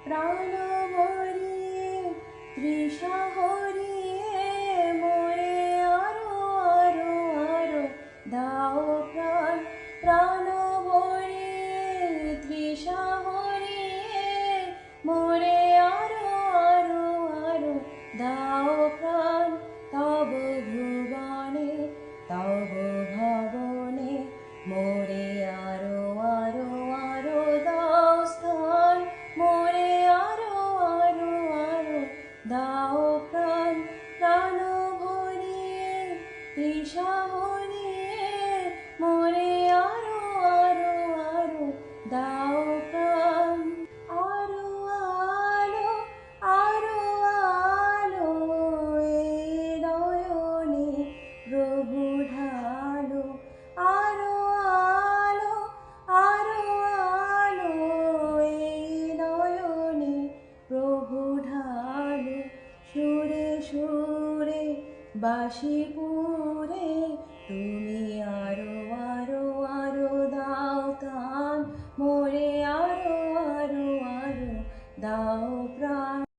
প্রাণ ভরিয়ে তৃষা হরিয়ে মোরে আরো আরো আরো দাও প্রাণ। প্রাণ ভরিয়ে তৃষা হরিয়ে মোরে আরো আরো আরো দাও প্রাণ। তব ভুবনে তব ভবনে মোরে আরো আরো আরো দাও স্থান। মোরে আরো আরো আরো দাও প্রাণ। প্রাণ ভরিয়ে তৃষা হরিয়ে মোরে আরো আরো আরো দাও প্রাণ। আরো আলো আরো আলো এই নয়নে প্রভু ঢালো। আরো আলো আরো আলো এই নয়নে প্রভু ঢালো। সুরে সুরে বাঁশিপুরে তুমি আরো আরো আরো দাও তান। মোরে আরো আরো আরো দাও